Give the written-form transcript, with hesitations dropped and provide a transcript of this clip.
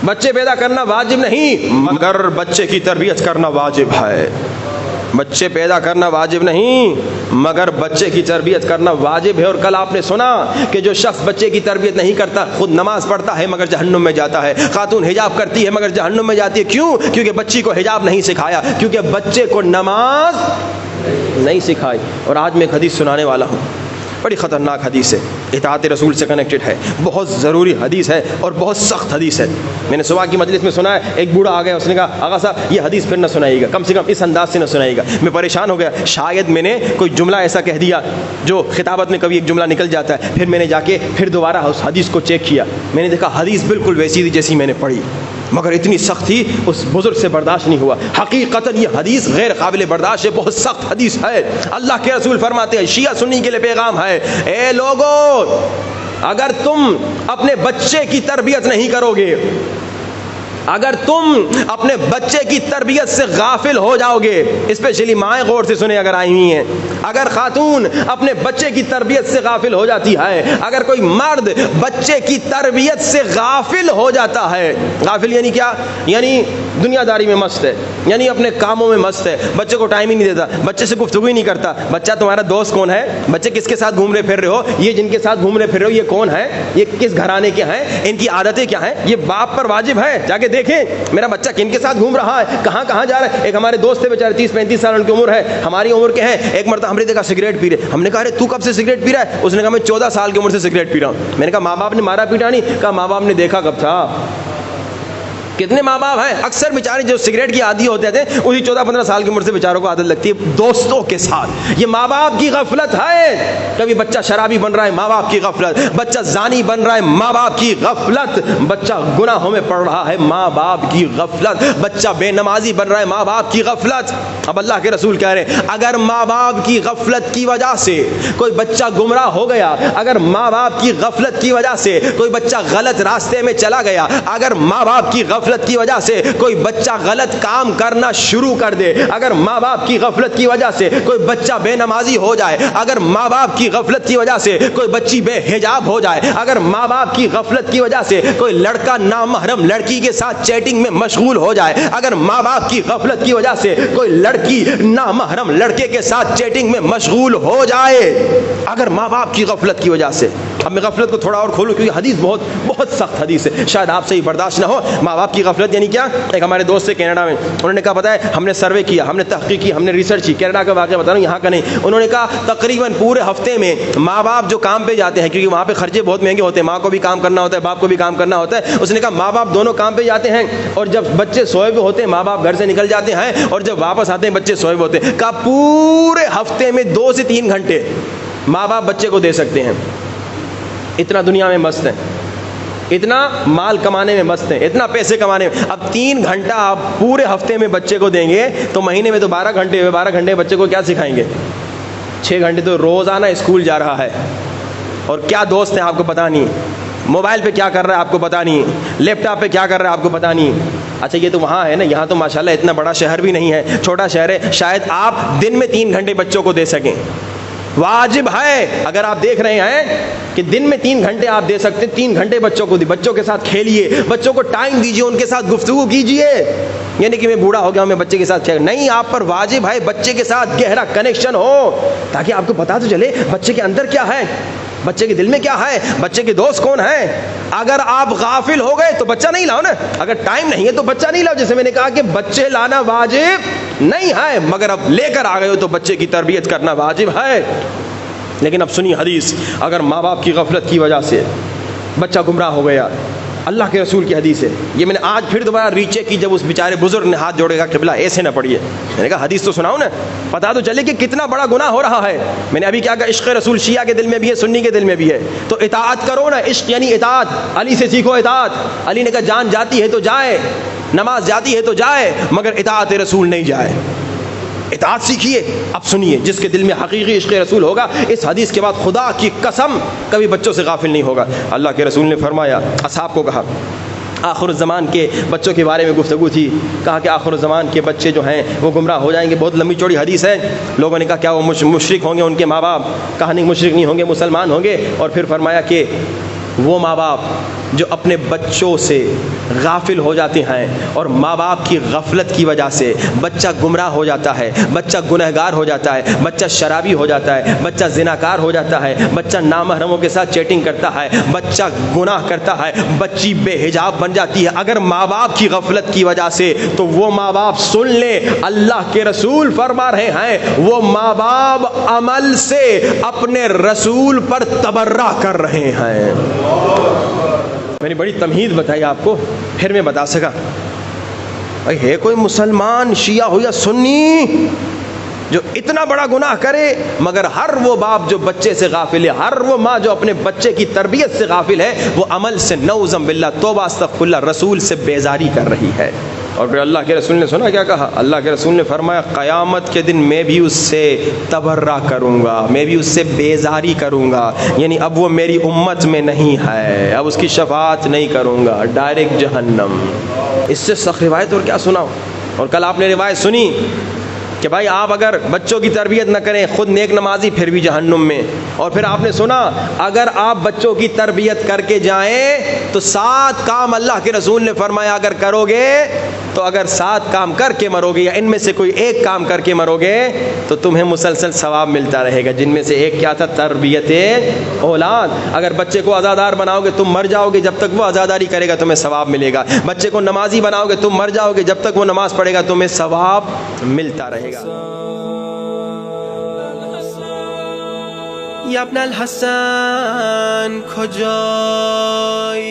بچے پیدا کرنا واجب نہیں مگر بچے کی تربیت کرنا واجب ہے. بچے پیدا کرنا واجب نہیں مگر بچے کی تربیت کرنا واجب ہے. اور کل آپ نے سنا کہ جو شخص بچے کی تربیت نہیں کرتا خود نماز پڑھتا ہے مگر جہنم میں جاتا ہے. خاتون حجاب کرتی ہے مگر جہنم میں جاتی ہے. کیوں؟ کیونکہ بچی کو حجاب نہیں سکھایا, کیونکہ بچے کو نماز نہیں سکھائی. اور آج میں ایک حدیث سنانے والا ہوں, بڑی خطرناک حدیث ہے, اطاعت رسول سے کنیکٹڈ ہے, بہت ضروری حدیث ہے اور بہت سخت حدیث ہے. میں نے صبح کی مجلس میں سنا ہے, ایک بوڑھا آ گیا, اس نے کہا آغا صاحب یہ حدیث پھر نہ سنائیے گا, کم سے کم اس انداز سے نہ سنائیے گا. میں پریشان ہو گیا, شاید میں نے کوئی جملہ ایسا کہہ دیا جو خطابت میں کبھی ایک جملہ نکل جاتا ہے. پھر میں نے جا کے پھر دوبارہ اس حدیث کو چیک کیا, میں نے دیکھا حدیث بالکل ویسی تھی جیسی میں نے پڑھی, مگر اتنی سخت تھی اس بزرگ سے برداشت نہیں ہوا. حقیقتاً یہ حدیث غیر قابل برداشت ہے, بہت سخت حدیث ہے. اللہ کے رسول فرماتے ہیں, شیعہ سنی کے لیے پیغام ہے, اے لوگو اگر تم اپنے بچے کی تربیت نہیں کرو گے, اگر تم اپنے بچے کی تربیت سے غافل ہو جاؤ گے, اسپیشلی مائیں غور سے سنیں اگر آئی ہوئی ہیں, اگر خاتون اپنے بچے کی تربیت سے غافل ہو جاتی ہے, اگر کوئی مرد بچے کی تربیت سے غافل ہو جاتا ہے, غافل یعنی کیا؟ یعنی دنیا داری میں مست ہے, یعنی اپنے کاموں میں مست ہے, بچے کو ٹائم ہی نہیں دیتا, بچے سے گفتگو ہی نہیں کرتا. بچہ تمہارا دوست کون ہے, بچے کس کے ساتھ گھوم رہے پھر رہے ہو, یہ جن کے ساتھ گھوم رہے پھر رہے ہو یہ کون ہے, یہ کس گھرانے کے ہیں, ان کی عادتیں کیا ہیں, یہ باپ پر واجب ہے جا کے دیکھیں میرا بچہ کن کے ساتھ گھوم رہا ہے, کہاں کہاں جا رہا ہے. ایک ہمارے دوست تھے بیچارے 30-35 سال ان کی عمر ہے, ہماری عمر کے ہیں. ایک مرتبہ ہم نے دیکھا سگریٹ پی رہے, ہم نے کہا ارے تو کب سے سگریٹ پی رہا ہے؟ اس نے کہا میں 14 سال کی عمر سے سگریٹ پی رہا ہوں. میں نے کہا ماں باپ نے مارا پیٹا نہیں؟ کہا ماں باپ نے دیکھا کب تھا. کتنے ماں باپ ہیں اکثر بیچارے جو سگریٹ کی عادی ہوتے تھے اسی 14-15 سال کی عمر سے بیچاروں کو عادت لگتی ہے دوستوں کے ساتھ. یہ ماں باپ کی غفلت ہے. کبھی بچہ شرابی بن رہا ہے, ماں باپ کی غفلت. بچہ زانی بن رہا ہے, ماں باپ کی غفلت. بچہ گناہوں میں پڑ رہا ہے, ماں باپ کی غفلت. بچہ بے نمازی بن رہا ہے, ماں باپ کی غفلت. اب اللہ کے رسول کہہ رہے ہیں اگر ماں باپ کی غفلت کی وجہ سے کوئی بچہ گمراہ ہو گیا, اگر ماں باپ کی غفلت کی وجہ سے کوئی بچہ غلط راستے میں چلا گیا, اگر ماں باپ کی غفلت کی وجہ سے کوئی بچہ غلط کام کرنا شروع کر دے, اگر ماں باپ کی غفلت کی وجہ سے کوئی بچہ بے نمازی ہو جائے, اگر ماں باپ کی غفلت کی وجہ سے کوئی بچی بے حجاب ہو جائے, اگر ماں باپ کی غفلت کی وجہ سے کوئی لڑکا نامحرم لڑکی کے ساتھ چیٹنگ میں مشغول ہو جائے, اگر ماں باپ کی غفلت کی وجہ سے کوئی لڑکی نامحرم لڑکے کے ساتھ چیٹنگ میں مشغول ہو جائے, اگر ماں باپ کی غفلت کی وجہ سے. اب میں غفلت کو تھوڑا اور کھولوں کیونکہ حدیث بہت بہت سخت حدیث ہے, شاید آپ سے ہی برداشت نہ ہو. ماں باپ کی غفلت یعنی کیا؟ ایک ہمارے دوست تھے کینیڈا میں, انہوں نے کہا پتہ ہے ہم نے سروے کیا, ہم نے تحقیق کی, ہم نے ریسرچ کی, کینیڈا کا واقعہ بتا رہا ہوں یہاں کا نہیں. انہوں نے کہا تقریباً پورے ہفتے میں ماں باپ جو کام پہ جاتے ہیں, کیونکہ وہاں پہ خرچے بہت مہنگے ہوتے ہیں, ماں کو بھی کام کرنا ہوتا ہے, باپ کو بھی کام کرنا ہوتا ہے. اس نے کہا ماں باپ دونوں کام پہ جاتے ہیں, اور جب بچے سوئے ہوئے ہوتے ہیں ماں باپ گھر سے نکل جاتے ہیں, اور جب واپس آتے ہیں بچے سوئے ہوئے ہوتے ہیں. کہا پورے ہفتے میں 2 سے 3 گھنٹے ماں باپ بچے کو دے سکتے ہیں. اتنا دنیا میں مست ہیں, اتنا مال کمانے میں مست ہیں, اتنا پیسے کمانے میں. اب 3 گھنٹہ آپ پورے ہفتے میں بچے کو دیں گے تو مہینے میں تو 12 گھنٹے ہوئے. 12 گھنٹے بچے کو کیا سکھائیں گے؟ 6 گھنٹے تو روزانہ اسکول جا رہا ہے, اور کیا دوست ہیں آپ کو پتہ نہیں, موبائل پہ کیا کر رہا ہے آپ کو پتہ نہیں, لیپ ٹاپ پہ کیا کر رہا ہے آپ کو پتہ نہیں. اچھا یہ تو وہاں ہے نا, یہاں تو ماشاءاللہ اتنا بڑا شہر بھی نہیں ہے, چھوٹا شہر ہے, شاید آپ دن میں 3 گھنٹے بچوں کو دے سکیں. واجب ہے اگر آپ دیکھ رہے ہیں کہ دن میں 3 گھنٹے آپ دے سکتے ہیں, 3 گھنٹے بچوں کو دی, بچوں کے ساتھ کھیلیے, بچوں کو ٹائم دیجیے, ان کے ساتھ گفتگو کیجیے. یعنی کہ میں بوڑھا ہو گیا میں بچے کے ساتھ نہیں, آپ پر واجب ہے بچے کے ساتھ گہرا کنیکشن ہو, تاکہ آپ کو پتا تو چلے بچے کے اندر کیا ہے, بچے کے دل میں کیا ہے, بچے کے دوست کون ہیں. اگر آپ غافل ہو گئے تو بچہ نہیں لاؤ نا, اگر ٹائم نہیں ہے تو بچہ نہیں لاؤ. جیسے میں نے کہا کہ بچے لانا واجب نہیں ہے, مگر اب لے کر آ گئے ہو تو بچے کی تربیت کرنا واجب ہے. لیکن اب سنی حدیث, اگر ماں باپ کی غفلت کی وجہ سے بچہ گمراہ ہو گیا, اللہ کے رسول کی حدیث ہے, یہ میں نے آج پھر دوبارہ ریچیک کی, جب اس بیچارے بزرگ نے ہاتھ جوڑے گا قبلہ ایسے نہ پڑھیے, میں نے کہا حدیث تو سناؤ نا, پتا تو چلے کہ کتنا بڑا گناہ ہو رہا ہے. میں نے ابھی کیا کہا, عشق رسول شیعہ کے دل میں بھی ہے, سنی کے دل میں بھی ہے, تو اطاعت کرو نا. عشق یعنی اطاعت, علی سے سیکھو اطاعت. علی نے کہا جان جاتی ہے تو جائے, نماز جاتی ہے تو جائے, مگر اطاعت رسول نہیں جائے. اطاعت سیکھیے. اب سنیے, جس کے دل میں حقیقی عشق رسول ہوگا اس حدیث کے بعد خدا کی قسم کبھی بچوں سے غافل نہیں ہوگا. اللہ کے رسول نے فرمایا, اصحاب کو کہا, آخر الزمان کے بچوں کے بارے میں گفتگو تھی, کہا کہ آخر الزمان کے بچے جو ہیں وہ گمراہ ہو جائیں گے. بہت لمبی چوڑی حدیث ہے. لوگوں نے کہا کیا وہ مشرک ہوں گے ان کے ماں باپ؟ کہا نہیں مشرک نہیں ہوں گے, مسلمان ہوں گے. اور پھر فرمایا کہ وہ ماں باپ جو اپنے بچوں سے غافل ہو جاتے ہیں اور ماں باپ کی غفلت کی وجہ سے بچہ گمراہ ہو جاتا ہے، بچہ گنہگار ہو جاتا ہے، بچہ شرابی ہو جاتا ہے، بچہ زناکار ہو جاتا ہے، بچہ نامحرموں کے ساتھ چیٹنگ کرتا ہے، بچہ گناہ کرتا ہے، بچی بے حجاب بن جاتی ہے اگر ماں باپ کی غفلت کی وجہ سے، تو وہ ماں باپ سن لیں، اللہ کے رسول فرما رہے ہیں وہ ماں باپ عمل سے اپنے رسول پر تبرہ کر رہے ہیں۔ میں نے بڑی تمہید بتائی آپ کو، پھر میں بتا سکا بھائی ہے کوئی مسلمان شیعہ ہو یا سنی جو اتنا بڑا گناہ کرے، مگر ہر وہ باپ جو بچے سے غافل ہے، ہر وہ ماں جو اپنے بچے کی تربیت سے غافل ہے، وہ عمل سے نعوذ باللہ توبہ استغفر اللہ رسول سے بیزاری کر رہی ہے۔ اور پھر اللہ کے رسول نے سنا کیا کہا؟ اللہ کے رسول نے فرمایا قیامت کے دن میں بھی اس سے تبرہ کروں گا، میں بھی اس سے بیزاری کروں گا، یعنی اب وہ میری امت میں نہیں ہے، اب اس کی شفاعت نہیں کروں گا، ڈائریکٹ جہنم۔ اس سے سخت روایت اور کیا سناؤ؟ اور کل آپ نے روایت سنی کہ بھائی آپ اگر بچوں کی تربیت نہ کریں، خود نیک نمازی پھر بھی جہنم میں۔ اور پھر آپ نے سنا اگر آپ بچوں کی تربیت کر کے جائیں تو 7 کام اللہ کے رسول نے فرمایا اگر کرو گے تو اگر 7 کام کر کے مرو گے یا ان میں سے کوئی ایک کام کر کے مرو گے تو تمہیں مسلسل ثواب ملتا رہے گا، جن میں سے ایک کیا تھا؟ تربیت اولاد۔ اگر بچے کو عزادار بناؤ گے تم مر جاؤ گے، جب تک وہ عزاداری کرے گا تمہیں ثواب ملے گا۔ بچے کو نمازی بناؤ گے تم مر جاؤ گے، جب تک وہ نماز پڑھے گا تمہیں ثواب ملتا رہے گا۔ یا ابن الحسن کجایی؟